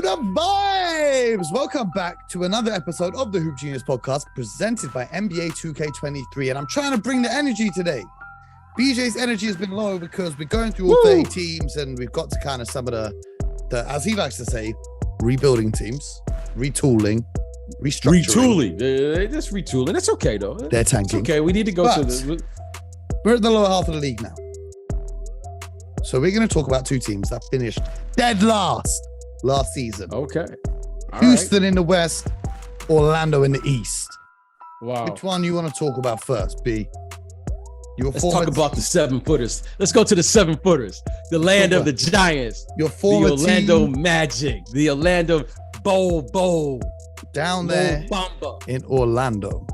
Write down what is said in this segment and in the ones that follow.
the vibes! Welcome back to another episode of the Hoop Genius podcast presented by NBA 2K23. And I'm trying to bring the energy today. BJ's energy has been low because we're going through all 30 teams and we've got to kind of some of the, as he likes to say, rebuilding teams, retooling, restructuring. Retooling. They're just retooling. It's okay, though. They're tanking. It's okay. We need to go to the... We're at the lower half of the league now. So we're going to talk about two teams that finished dead last season. Okay. All Houston in the West, Orlando in the East. Wow. Which one you want to talk about first, B? Let's talk about the 7-footers. Let's go to the 7-footers. The land of the Giants. Your former the Orlando team, Magic. The Orlando Bo down there Bamba in Orlando.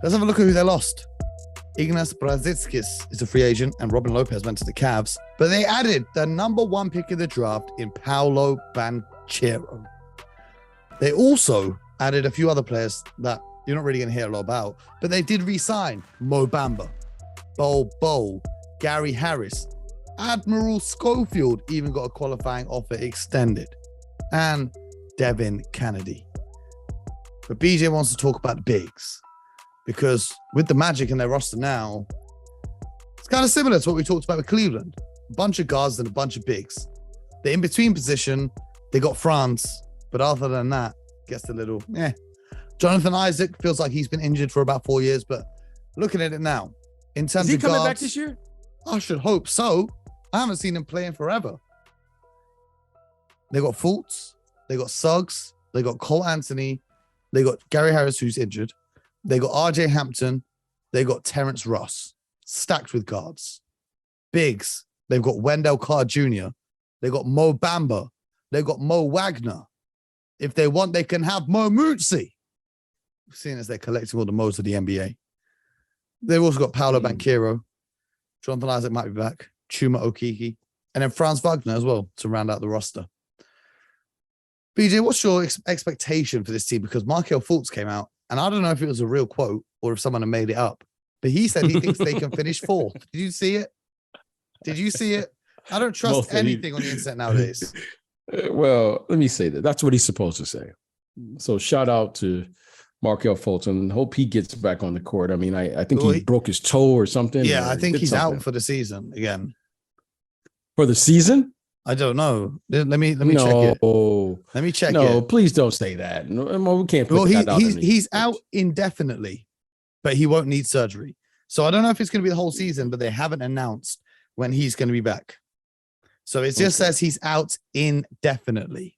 Let's have a look at who they lost. Ignas Brazdeikis is a free agent and Robin Lopez went to the Cavs, but they added the number 1 pick of the draft in Paolo Banchero. They also added a few other players that you're not really going to hear a lot about, but they did re-sign Mo Bamba, Bo, Gary Harris, Admiral Schofield even got a qualifying offer extended, and Devin Kennedy. But BJ wants to talk about the bigs. Because with the Magic in their roster now, it's kind of similar to what we talked about with Cleveland. A bunch of guards and a bunch of bigs. The in-between position, they got France, but other than that, gets a little, Jonathan Isaac feels like he's been injured for about 4 years, but looking at it now, in terms of guards... Is he coming back this year? I should hope so. I haven't seen him playing forever. They got Fultz, they got Suggs, they got Cole Anthony, they got Gary Harris, who's injured. They got RJ Hampton. They got Terrence Ross, stacked with guards. Bigs, they've got Wendell Carr Jr. They got Mo Bamba. They got Mo Wagner. If they want, they can have Mo Mutsi, seeing as they're collecting all the Mo's of the NBA. They've also got Paolo Banchero. Jonathan Isaac might be back. Chuma Okeke. And then Franz Wagner as well to round out the roster. BJ, what's your expectation for this team? Because Markelle Fultz came out, and I don't know if it was a real quote or if someone had made it up, but he said he thinks they can finish 4th. Did you see it? I don't trust anything on the internet nowadays. Well, let me say that. That's what he's supposed to say. So shout out to Markelle Fultz and hope he gets back on the court. I mean, I think he broke his toe or something. Yeah, I think he's out for the season again. For the season? I don't know. Let me check it. Let me check it. No, please don't say that. No, we can't put that out. He's out indefinitely, but he won't need surgery. So I don't know if it's going to be the whole season, but they haven't announced when he's going to be back. So it just says he's out indefinitely.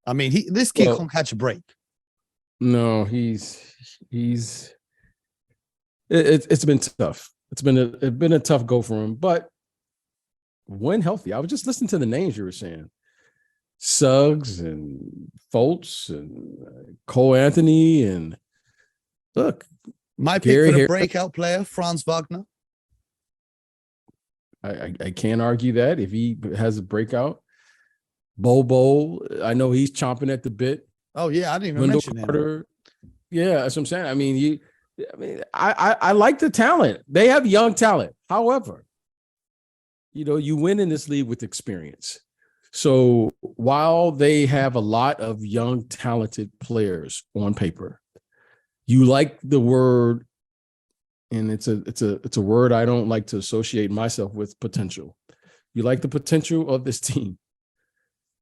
I mean, this kid can't catch a break. No, it's been tough. It's been a tough go for him, but when healthy, I was just listening to the names you were saying. Suggs and Fultz and Cole Anthony and look. My pick for the breakout player, Franz Wagner. I can't argue that if he has a breakout. Bo, I know he's chomping at the bit. Oh, yeah, I didn't even mention him. Yeah, that's what I'm saying. I mean, I like the talent. They have young talent. However, you win in this league with experience. So while they have a lot of young, talented players on paper, you like the word, and it's a word I don't like to associate myself with, potential. You like the potential of this team.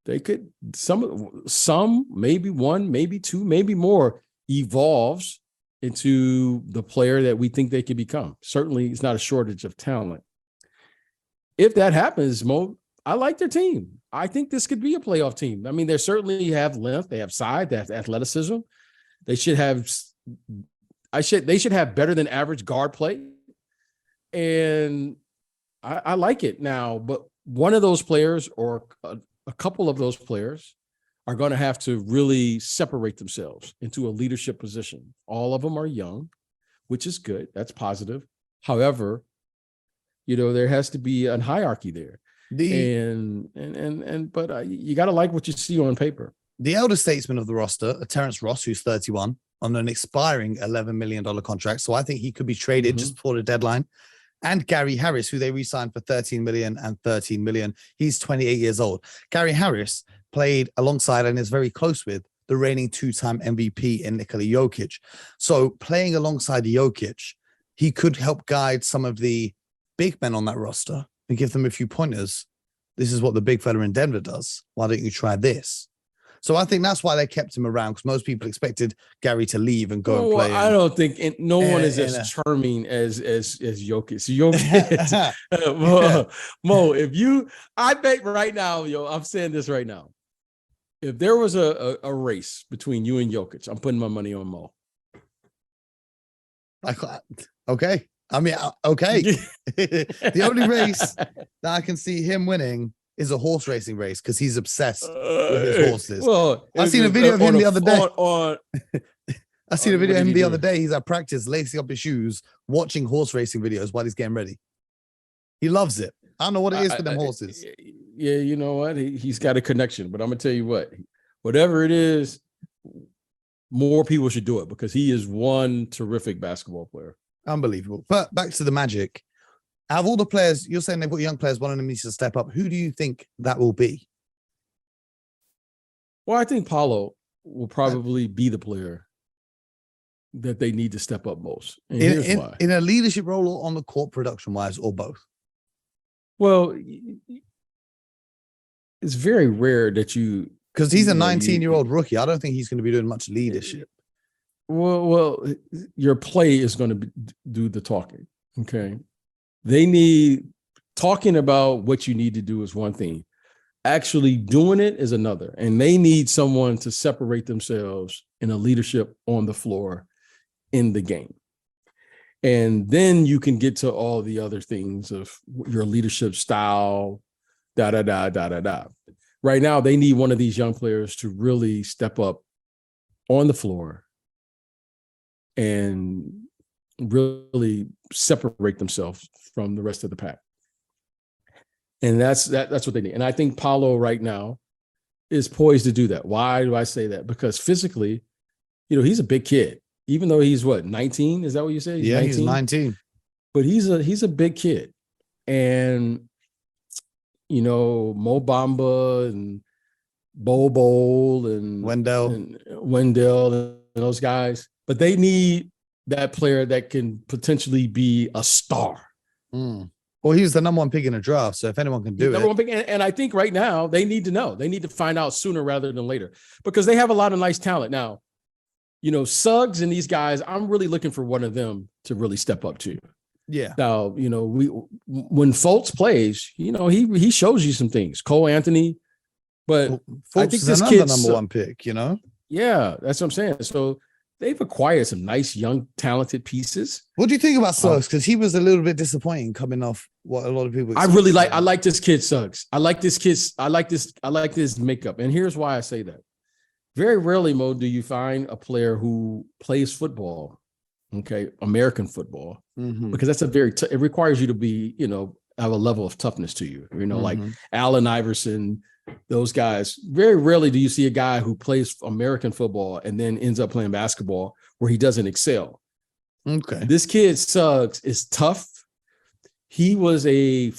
They could, some, maybe one, maybe two, maybe more, evolves into the player that we think they could become. Certainly, it's not a shortage of talent. If that happens, Mo, I like their team. I think this could be a playoff team. I mean, they certainly have length, they have size, they have athleticism. They should have better than average guard play. And I like it now, but one of those players or a couple of those players are going to have to really separate themselves into a leadership position. All of them are young, which is good. That's positive. However, there has to be a hierarchy there. But you got to like what you see on paper. The elder statesman of the roster, Terrence Ross, who's 31, on an expiring $11 million contract. So I think he could be traded just before the deadline. and Gary Harris, who they re-signed for 13 million and 13 million. He's 28 years old. Gary Harris played alongside and is very close with the reigning two-time MVP in Nikola Jokic. So playing alongside Jokic, he could help guide some of the big men on that roster and give them a few pointers. This is what the big fella in Denver does. Why don't you try this? So I think that's why they kept him around, because most people expected Gary to leave and go and play. I don't think no one is as charming as Jokic. Jokic, Mo, if you, I bet right now, I'm saying this right now. If there was a race between you and Jokic, I'm putting my money on Mo. Okay. I mean, okay. The only race that I can see him winning is a horse racing race, because he's obsessed with his horses. Well, I seen a video of him the other day. I seen a video of him the other day. He's at practice, lacing up his shoes, watching horse racing videos while he's getting ready. He loves it. I don't know what it is for them horses. Yeah, you know what? He's got a connection, but I'm gonna tell you what, whatever it is, more people should do it, because he is one terrific basketball player. Unbelievable. But back to the Magic. Out of all the players, you're saying they've got young players, one of them needs to step up. Who do you think that will be? Well, I think Paolo will probably be the player that they need to step up most. And here's why. In a leadership role or on the court, production-wise, or both? Well, it's very rare that you... Because he's a 19-year-old rookie. I don't think he's going to be doing much leadership. Well, your play is going to do the talking, okay? They need, talking about what you need to do is one thing. Actually doing it is another. And they need someone to separate themselves in a leadership on the floor in the game. And then you can get to all the other things of your leadership style, da-da-da. Right now, they need one of these young players to really step up on the floor and really separate themselves from the rest of the pack. And that's what they need. And I think Paolo right now is poised to do that. Why do I say that? Because physically, he's a big kid. Even though he's 19? Is that what you say? Yeah, 19? He's 19. But he's a big kid. And Mo Bamba and Bol and Wendell and those guys, but they need that player that can potentially be a star. Well, he was the number one pick in the draft, so if anyone can do it. Number one pick, and I think right now they need to know. They need to find out sooner rather than later, because they have a lot of nice talent. Now, Suggs and these guys, I'm really looking for one of them to really step up to. Yeah. Now, when Fultz plays, he shows you some things. Cole Anthony, but Fultz I think this kid's number one pick, Yeah, that's what I'm saying. So they've acquired some nice, young, talented pieces. What do you think about Suggs? Because he was a little bit disappointing coming off what a lot of people. I like this kid Suggs. I like this makeup. And here's why I say that. Very rarely, Mo, do you find a player who plays football, okay, American football, because that's it requires you to be, have a level of toughness to you, like Allen Iverson, those guys. Very rarely do you see a guy who plays American football and then ends up playing basketball where he doesn't excel. Okay. This kid Suggs is tough. He was a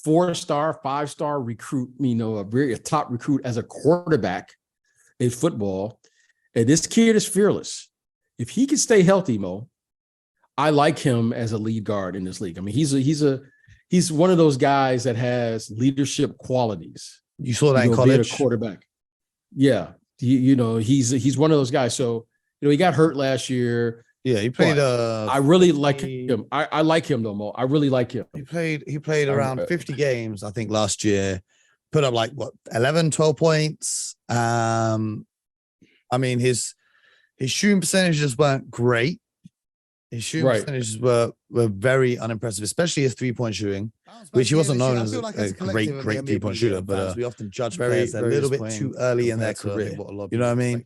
4-star, 5-star recruit, a top recruit as a quarterback in football. And this kid is fearless. If he can stay healthy, Mo, I like him as a lead guard in this league. I mean, he's one of those guys that has leadership qualities. You saw that in college? Being a quarterback. Yeah. He's one of those guys. So, he got hurt last year. Yeah, he played. I really like him. I like him though, Mo. I really like him. He played around 50 games, I think, last year. Put up 11, 12 points. I mean, his shooting percentages weren't great. His shooting percentages were very unimpressive, especially his 3-point shooting, which he wasn't known as a great 3-point shooter. But we often judge players a little bit too early in their career. You know what I mean?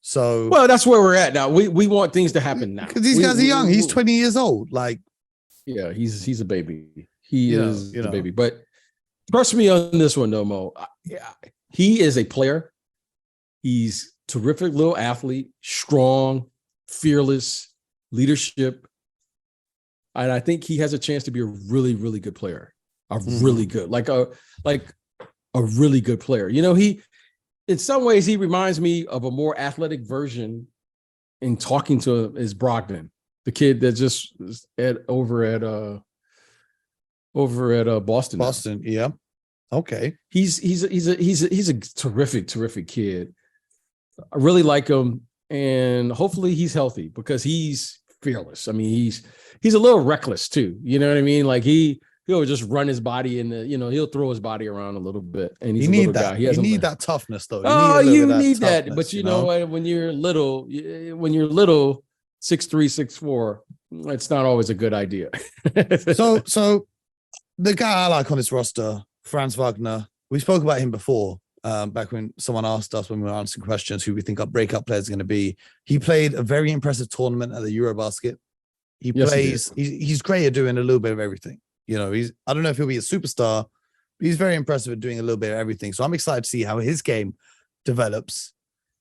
So, well, that's where we're at now. We want things to happen now because these guys are young. He's 20 years old. Yeah, he's a baby. He is a baby. But trust me on this one, though, Mo. He is a player. He's a terrific little athlete, strong, fearless, leadership. And I think he has a chance to be a really, really good player. A Mhm. really good, like a really good player. You know, he in some ways he reminds me of a more athletic version in talking to him is Brogdon, the kid that just is over at Boston. Now. Boston, yeah. Okay. He's a terrific kid. I really like him, and hopefully he's healthy because he's fearless. I mean, he's a little reckless too. You know what I mean? Like he'll just run his body in the, he'll throw his body around a little bit. And he's You a little need that. guy. He You has need that toughness, though. Oh, you need that. toughness, But you know what? When you're little, 6'3", 6'4", it's not always a good idea. So the guy I like on this roster, Franz Wagner, we spoke about him before, back when someone asked us when we were answering questions who we think our breakout players are going to be. He played a very impressive tournament at the Eurobasket. He's great at doing a little bit of everything. I don't know if he'll be a superstar, but he's very impressive at doing a little bit of everything. So I'm excited to see how his game develops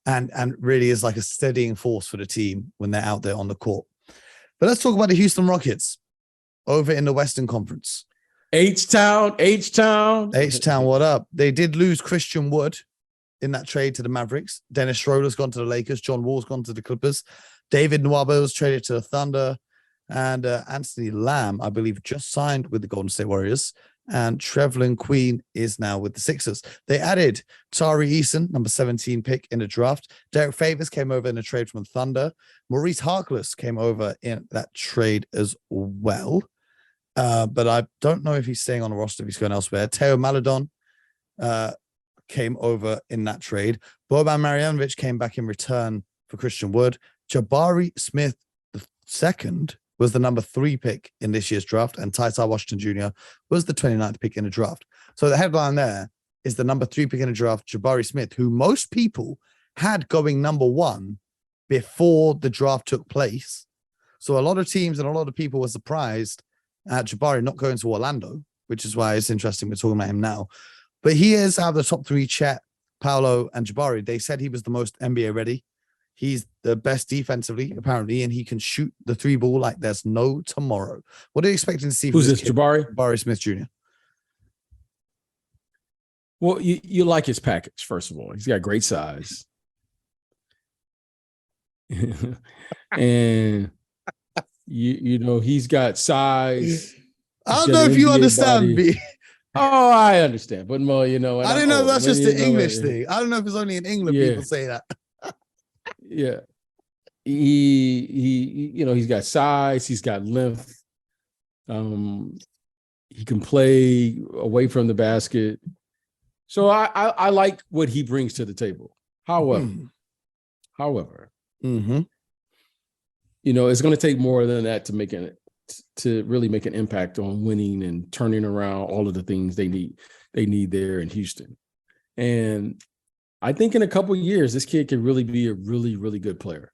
and really is like a steadying force for the team when they're out there on the court. But let's talk about the Houston Rockets over in the Western Conference. H-Town. H-Town, what up? They did lose Christian Wood in that trade to the Mavericks. Dennis Schroeder's gone to the Lakers. John Wall's gone to the Clippers. David Nwaba was traded to the Thunder. And Anthony Lamb, I believe, just signed with the Golden State Warriors. And Trevlin Queen is now with the Sixers. They added Tari Eason, number 17 pick in the draft. Derek Favors came over in a trade from Thunder. Maurice Harkless came over in that trade as well. But I don't know if he's staying on the roster, if he's going elsewhere. Teo Maledon came over in that trade. Boban Marjanovic came back in return for Christian Wood. Jabari Smith II was the number 3 pick in this year's draft, and Ty Washington Jr. was the 29th pick in the draft. So the headline there is the number 3 pick in the draft, Jabari Smith, who most people had going number 1 before the draft took place. So a lot of teams and a lot of people were surprised at Jabari not going to Orlando, which is why it's interesting we're talking about him now. But he is out of the top 3, Chet, Paolo, and Jabari. They said he was the most NBA ready. He's the best defensively, apparently, and he can shoot the 3 ball like there's no tomorrow. What are you expecting to see? Who's this, Jabari? Jabari Smith Jr. Well, you like his package, first of all. He's got great size. And he's got size. I don't know if you understand me. Oh, I understand. But Mo, I don't know if that's just an English thing. I don't know if it's only in England people say that. Yeah. He's got size, he's got length. He can play away from the basket. So I like what he brings to the table. However, it's going to take more than that to really make an impact on winning and turning around all of the things they need there in Houston. And I think in a couple of years, this kid can really be a really, really good player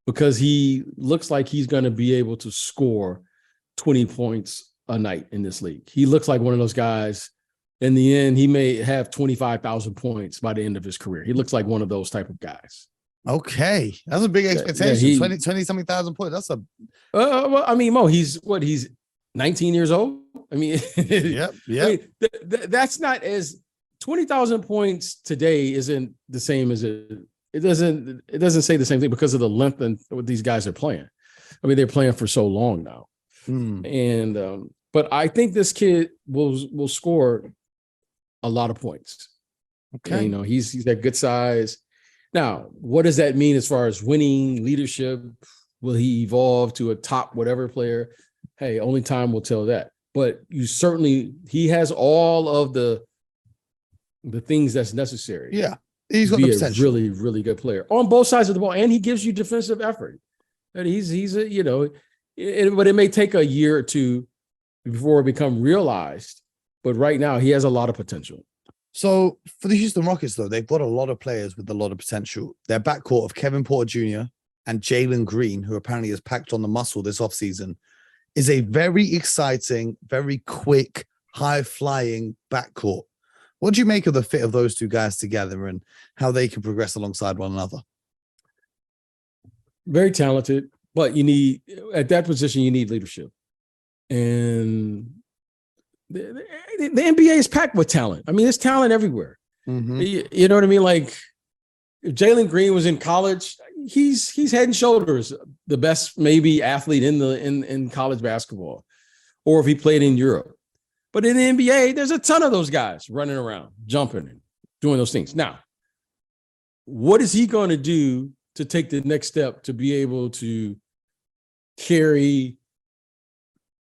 because he looks like he's going to be able to score 20 points a night in this league. He looks like one of those guys. In the end, he may have 25,000 points by the end of his career. He looks like one of those type of guys. Okay. That's a big expectation. Yeah, 20 something thousand points. That's a well, I mean, Mo, he's 19 years old. I mean, yep. I mean, that's not as 20,000 points today isn't the same as it doesn't say the same thing because of the length and what these guys are playing. I mean, they're playing for so long now. And but I think this kid will score a lot of points. Okay. And, he's that good size. Now, what does that mean as far as winning, leadership? Will he evolve to a top whatever player? Hey, only time will tell that. But he has all of the things that's necessary. Yeah, he's got to be the potential. A really, really good player on both sides of the ball, and he gives you defensive effort. And he's a but it may take a year or two before it become realized. But right now, he has a lot of potential. So for the Houston Rockets, though, they've got a lot of players with a lot of potential. Their backcourt of Kevin Porter Jr. and Jalen Green, who apparently has packed on the muscle this offseason, is a very exciting, very quick, high-flying backcourt. What do you make of the fit of those two guys together and how they can progress alongside one another? Very talented, but at that position, you need leadership. And the NBA is packed with talent. I mean, there's talent everywhere. You know what I mean? Like, if Jalen Green was in college, he's head and shoulders the best maybe athlete in college basketball, or if he played in Europe. But in the NBA, there's a ton of those guys running around, jumping and doing those things. Now, what is he going to do to take the next step to be able to carry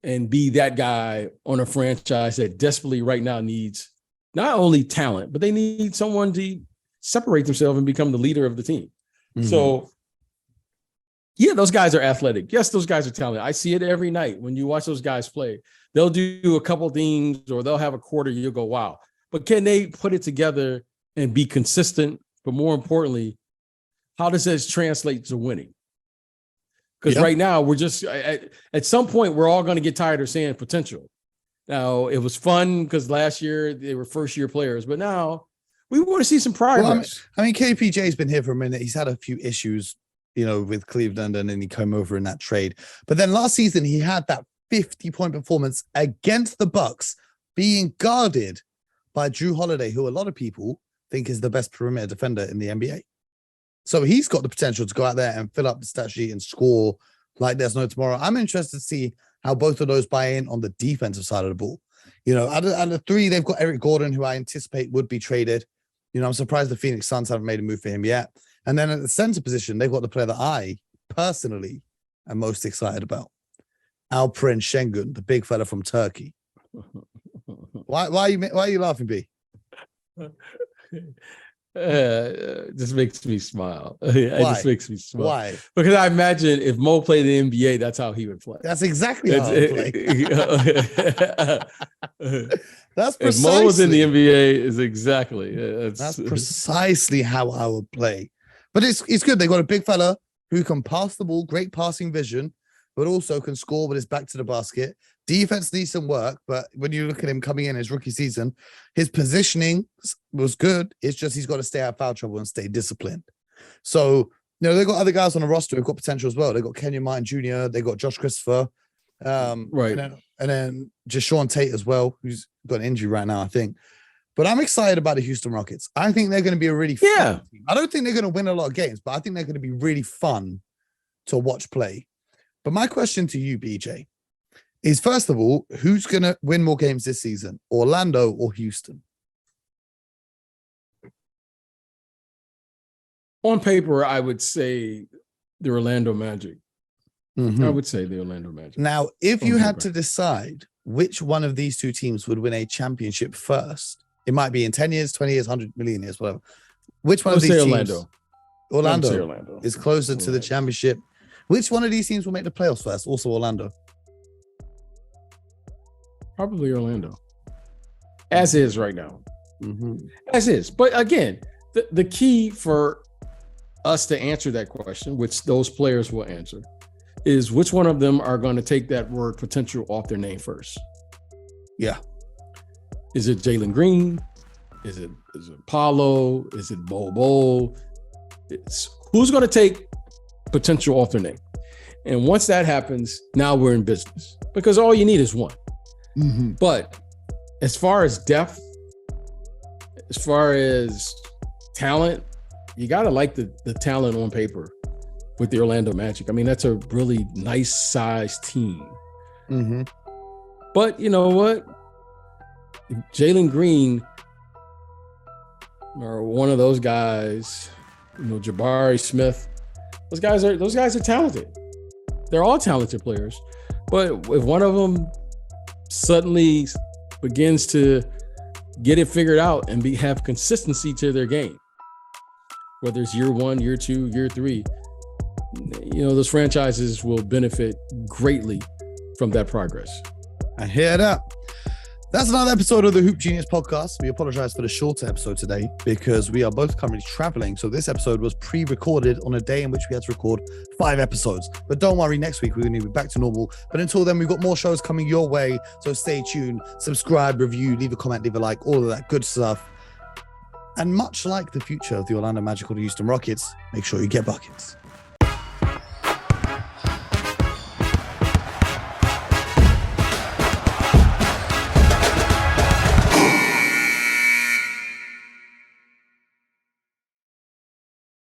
and be that guy on a franchise that desperately right now needs not only talent, but they need someone to separate themselves and become the leader of the team. So, yeah, those guys are athletic. Yes, those guys are talented. I see it every night when you watch those guys play. They'll do a couple things or they'll have a quarter, you'll go, wow. But can they put it together and be consistent? But more importantly, how does this translate to winning? Because right now we're just at some point we're all going to get tired of saying potential. Now it was fun because last year they were first year players, but now we want to see some progress. Well, I mean, KPJ's been here for a minute. He's had a few issues, with Cleveland, and then he came over in that trade. But then last season he had that 50-point performance against the Bucks, being guarded by Drew Holiday, who a lot of people think is the best perimeter defender in the NBA. So he's got the potential to go out there and fill up the stat sheet and score like there's no tomorrow. I'm interested to see how both of those buy in on the defensive side of the ball. Out of the three, they've got Eric Gordon, who I anticipate would be traded. I'm surprised the Phoenix Suns haven't made a move for him yet. And then at the center position, they've got the player that I personally am most excited about, Alperen Şengün, the big fella from Turkey. Why are you laughing, B? Just makes me smile. It just makes me smile. Why? Because I imagine if Mo played in the NBA, that's how he would play. That's exactly how I play. That's precisely. If Mo was in the NBA, is exactly. That's precisely how I would play. But it's good. They got a big fella who can pass the ball, great passing vision, but also can score with his back to the basket. Defense needs some work, but when you look at him coming in his rookie season, his positioning was good. It's just he's got to stay out of foul trouble and stay disciplined. So, they've got other guys on the roster who've got potential as well. They've got Kenyon Martin Jr., they got Josh Christopher, right, and then Jashawn Tate as well, who's got an injury right now, I think. But I'm excited about the Houston Rockets. I think they're going to be a really fun team. I don't think they're going to win a lot of games, but I think they're going to be really fun to watch play. But my question to you, BJ, is first of all, who's going to win more games this season, Orlando or Houston? On paper, I would say the Orlando Magic. I would say the Orlando Magic. Now, if you had to decide which one of these two teams would win a championship first, it might be in 10 years, 20 years, 100 million years, whatever. Which one of these teams? Orlando is closer to the championship. Which one of these teams will make the playoffs first? Also Orlando. Probably Orlando. As is right now. As is. But again, the key for us to answer that question, which those players will answer, is which one of them are going to take that word potential off their name first. Yeah. Is it Jalen Green? Is it Paulo? Is it Bobo? Who's going to take potential off their name? And once that happens, now we're in business, because all you need is one. But as far as depth, as far as talent, you got to like the talent on paper with the Orlando Magic. I mean, that's a really nice sized team. But you know what? Jalen Green or one of those guys, Jabari Smith, those guys are talented. They're all talented players. But if one of them suddenly begins to get it figured out and have consistency to their game, whether it's year 1, year 2, year 3, those franchises will benefit greatly from that progress. I hear that. That's another episode of the Hoop Genius podcast. We apologize for the shorter episode today because we are both currently traveling. So this episode was pre-recorded on a day in which we had to record 5 episodes. But don't worry, next week we're going to be back to normal. But until then, we've got more shows coming your way. So stay tuned, subscribe, review, leave a comment, leave a like, all of that good stuff. And much like the future of the Orlando Magic or the Houston Rockets, make sure you get buckets.